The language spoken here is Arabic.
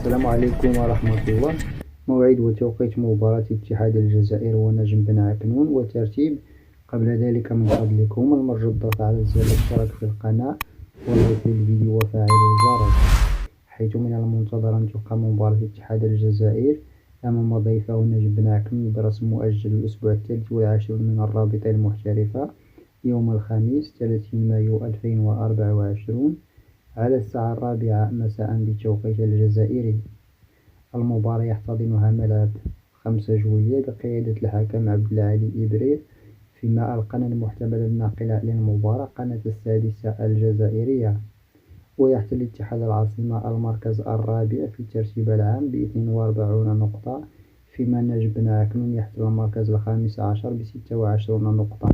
السلام عليكم ورحمة الله. موعد وتوقيت مباراة اتحاد الجزائر ونجم بن عكنون وترتيب. قبل ذلك من فضلكم المرجو الضغط على زر الاشتراك في القناة ولايك للفيديو وفعل الجرس، حيث من المنتظر أن تقام مباراة اتحاد الجزائر أمام ضيفه نجم بن عكنون برسم مؤجل الأسبوع الثالث والعاشر من الرابطة المحترفة يوم الخميس 30 مايو 2024 على الساعة 4 مساء بتوقيت الجزائري. المباراة يحتضنها ملعب 5 جويلية بقيادة الحكم عبد العالي إبرير، فيما القناة المحتملة الناقلة للمباراة قناة السادسة الجزائرية. ويحتل اتحاد العاصمة المركز الرابع في الترتيب العام ب42 نقطة، فيما نجم بن عكنون يحتل المركز الخامس عشر ب26 نقطة.